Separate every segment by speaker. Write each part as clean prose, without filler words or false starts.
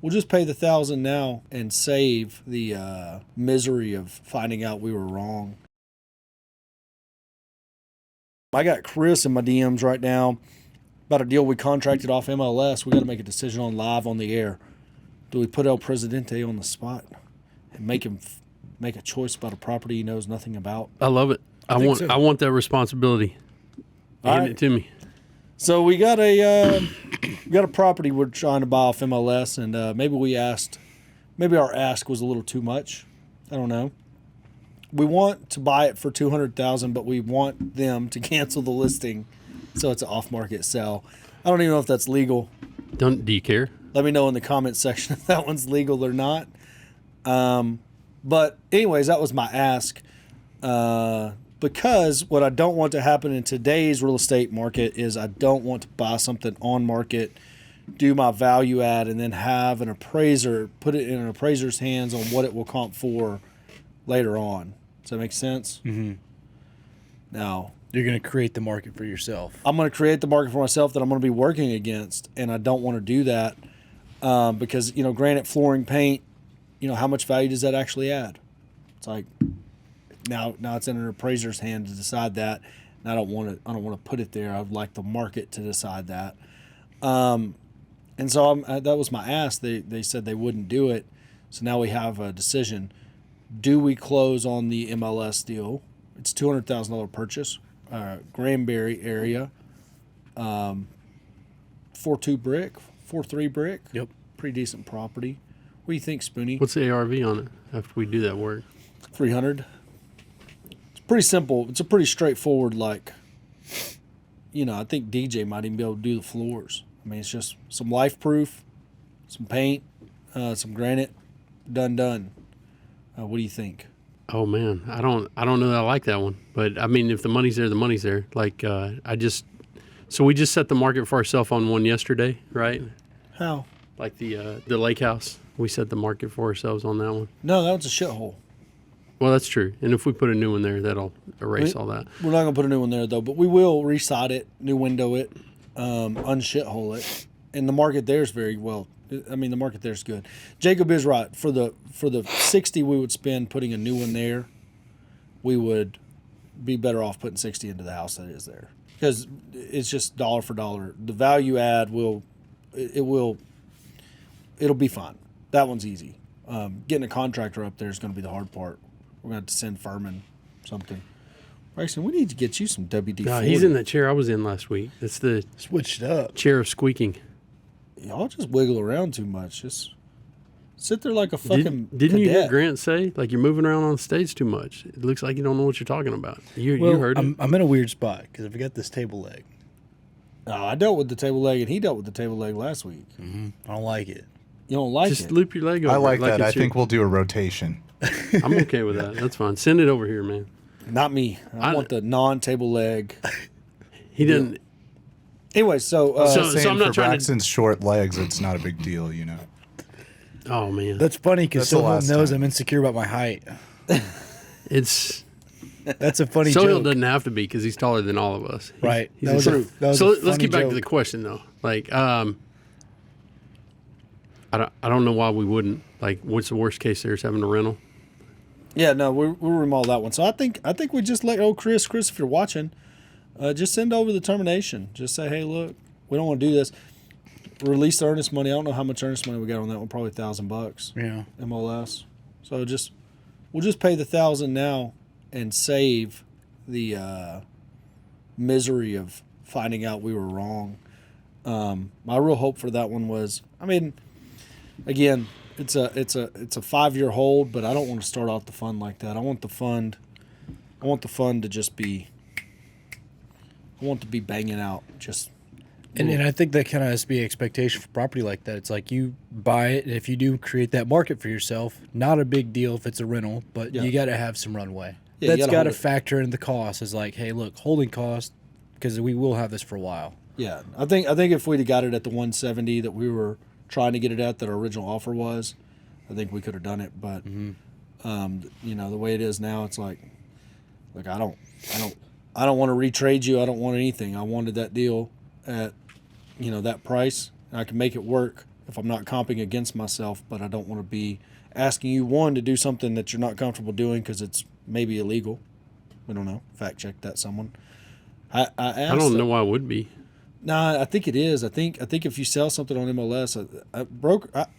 Speaker 1: We'll just pay the $1,000 now and save the misery of finding out we were wrong. I got Chris in my DMs right now about a deal we contracted off MLS. We got to make a decision on live on the air. Do we put El Presidente on the spot and make him make a choice about a property he knows nothing about?
Speaker 2: I love it. I want that responsibility. Hand it to me.
Speaker 1: So we got a property we're trying to buy off MLS, and maybe our ask was a little too much. I don't know. We want to buy it for $200,000, but we want them to cancel the listing, so it's an off-market sell. I don't even know if that's legal.
Speaker 2: Do you care?
Speaker 1: Let me know in the comments section if that one's legal or not. But anyways, that was my ask. Because what I don't want to happen in today's real estate market is I don't want to buy something on market, do my value add, and then have an appraiser put it in an appraiser's hands on what it will comp for later on. Does that make sense?
Speaker 3: Mm-hmm.
Speaker 1: Now,
Speaker 3: you're going to create the market for yourself.
Speaker 1: I'm going to create the market for myself that I'm going to be working against, and I don't want to do that because, granite, flooring, paint, how much value does that actually add? It's like now it's in an appraiser's hand to decide that, and I don't want to put it there. I'd like the market to decide that. And so that was my ask. They said they wouldn't do it, so now we have a decision. Do we close on the MLS deal? It's $200,000 purchase, Granbury area, 4.2 brick, 4.3 brick.
Speaker 3: Yep,
Speaker 1: pretty decent property. What do you think, Spoonie?
Speaker 2: What's the ARV on it after we do that work?
Speaker 1: 300. It's pretty simple. It's a pretty straightforward, I think DJ might even be able to do the floors. I mean, it's just some life proof, some paint, some granite, done. What do you think?
Speaker 2: Oh man, I don't know that I like that one, but I mean, if the money's there, the money's there. So we just set the market for ourselves on one yesterday, right?
Speaker 1: How?
Speaker 2: Like the lake house, we set the market for ourselves on that one.
Speaker 1: No, that was a shithole.
Speaker 2: Well, that's true. And if we put a new one there, that'll erase all that.
Speaker 1: We're not gonna put a new one there though, but we will reside it, new window it, unshithole it, and the market there's very well. I mean, the market there's good. Jacob is right. For the 60 we would spend putting a new one there, we would be better off putting 60 into the house that is there because it's just dollar for dollar. The value add it'll be fine. That one's easy. Getting a contractor up there is going to be the hard part. We're going to have to send Furman something. Bryson, we need to get you some WD-40.
Speaker 2: No, he's in that chair I was in last week. It's the
Speaker 3: switched up
Speaker 2: chair of squeaking.
Speaker 1: Y'all just wiggle around too much. Just sit there like a fucking
Speaker 2: Didn't you
Speaker 1: cadet.
Speaker 2: hear Grant say, you're moving around on stage too much? It looks like you don't know what you're talking about. You heard it.
Speaker 3: I'm in a weird spot because I've got this table leg.
Speaker 1: No, I dealt with the table leg, and he dealt with the table leg last week.
Speaker 3: Mm-hmm. I don't like it.
Speaker 1: You don't like
Speaker 2: Just
Speaker 1: it?
Speaker 2: Just loop your leg over.
Speaker 4: I like that. I think we'll do a rotation.
Speaker 2: I'm okay with that. That's fine. Send it over here, man.
Speaker 1: Not me. I want the non-table leg.
Speaker 2: He didn't.
Speaker 1: Anyway, so
Speaker 4: I'm not for Braxton's short legs, it's not a big deal,
Speaker 2: Oh man,
Speaker 3: that's funny because someone knows I'm insecure about my height. That's a funny joke.
Speaker 2: Sohail doesn't have to be because he's taller than all of us.
Speaker 3: Right.
Speaker 2: He's
Speaker 1: true.
Speaker 2: So let's get back to the question though. I don't know why we wouldn't. What's the worst case there is having a rental?
Speaker 1: Yeah, no, we'll remodel that one. So I think we just let Chris, if you're watching, just send over the termination. Just say, hey, look, we don't want to do this. Release the earnest money. I don't know how much earnest money we got on that one. Probably $1,000.
Speaker 3: Yeah.
Speaker 1: MLS. So we'll just pay the $1,000 now and save the misery of finding out we were wrong. My real hope for that one was, again, it's a 5-year hold, but I don't want to start off the fund like that. I want the fund to just be. I want to be banging out just.
Speaker 3: And I think that kind of has to be an expectation for property like that. It's like you buy it, and if you do create that market for yourself, not a big deal if it's a rental, but you got to have some runway.
Speaker 1: Yeah,
Speaker 3: that's got to factor in the cost. Is like, hey, look, holding cost, because we will have this for a while.
Speaker 1: Yeah, I think if we'd have got it at the 170 that we were trying to get it at, that our original offer was, I think we could have done it. But the way it is now, it's like I don't want to retrade you. I don't want anything. I wanted that deal at that price, and I can make it work if I'm not comping against myself, but I don't want to be asking you, one, to do something that you're not comfortable doing because it's maybe illegal. We don't know. Fact check that, someone. I
Speaker 2: don't know why it would be.
Speaker 1: Nah, I think it is. I think if you sell something on MLS,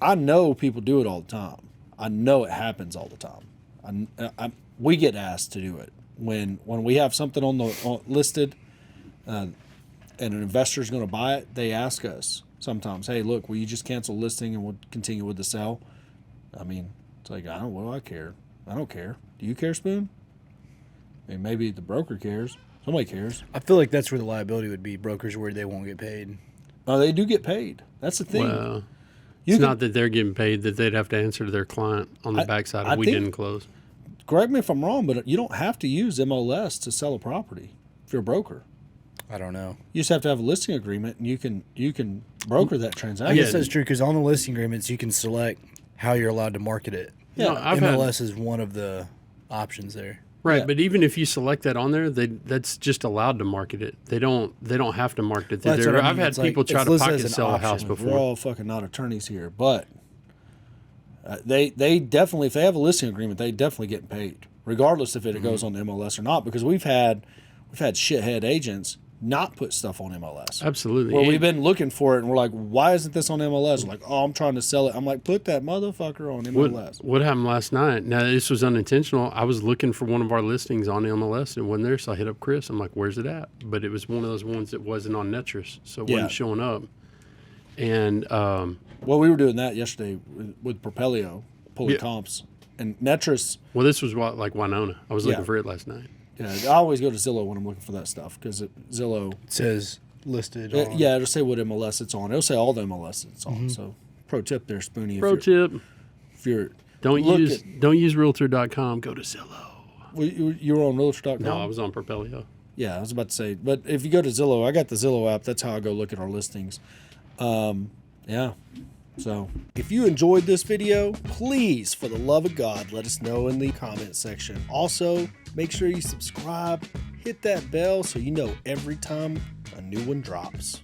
Speaker 1: I know people do it all the time. I know it happens all the time. We get asked to do it when we have something listed, and an investor's going to buy it. They ask us sometimes, "Hey, look, will you just cancel listing and we'll continue with the sale?" I mean, it's like, what do I care? I don't care. Do you care, Spoon? I mean, maybe the broker cares. Somebody cares.
Speaker 3: I feel like that's where the liability would be. Brokers where they won't get paid.
Speaker 1: No, they do get paid. That's the thing.
Speaker 2: Well, it's not that they're getting paid, that they'd have to answer to their client on the backside if we didn't close.
Speaker 1: Correct me if I'm wrong, but you don't have to use MLS to sell a property if you're a broker.
Speaker 3: I don't know.
Speaker 1: You just have to have a listing agreement, and you can broker that transaction.
Speaker 3: I guess that's true, because on the listing agreements, you can select how you're allowed to market it.
Speaker 1: Yeah,
Speaker 3: MLS is one of the options there.
Speaker 2: Right,
Speaker 1: Yeah.
Speaker 2: but even if you select that on there, that's just allowed to market it. They don't have to market it.
Speaker 3: Well, that's what I mean.
Speaker 2: I've had
Speaker 3: It's like-
Speaker 2: people try
Speaker 3: it's
Speaker 2: to
Speaker 3: listed
Speaker 2: pocket
Speaker 3: as an
Speaker 2: sell a
Speaker 3: option.
Speaker 2: house
Speaker 1: We're
Speaker 2: before.
Speaker 1: all fucking not attorneys here, but they definitely, if they have a listing agreement, they definitely get paid, regardless if it goes on the MLS or not. Because we've had shithead agents not put stuff on MLS.
Speaker 2: Absolutely.
Speaker 1: Well,
Speaker 2: And-
Speaker 1: we've been looking for it, and we're like, why isn't this on MLS? We're like, oh, I'm trying to sell it. I'm like, put that motherfucker on MLS.
Speaker 2: What happened last night? Now, this was unintentional. I was looking for one of our listings on MLS and it wasn't there, so I hit up Chris. I'm like, where's it at? But it was one of those ones that wasn't on Netris, so it wasn't showing up. And
Speaker 1: Well, we were doing that yesterday with Propelio, pulling comps. And Netris,
Speaker 2: well, this was like Winona. I was looking
Speaker 1: Yeah.
Speaker 2: for it last night.
Speaker 1: I always go to Zillow when I'm looking for that stuff, because Zillow,
Speaker 3: It says listed on.
Speaker 1: yeah, it'll say what MLS it's on. It'll say all the MLS it's on. So, pro tip there, Spoonie.
Speaker 2: Pro tip:
Speaker 1: if you're
Speaker 2: don't use Realtor.com. Go to Zillow.
Speaker 1: you were on Realtor.com?
Speaker 2: No, I was on Propelio.
Speaker 1: Yeah, I was about to say, but if you go to Zillow, I got the Zillow app. That's how I go look at our listings. Yeah. So if you enjoyed this video, please, for the love of God, let us know in the comment section. Also, make sure you subscribe, hit that bell so you know every time a new one drops.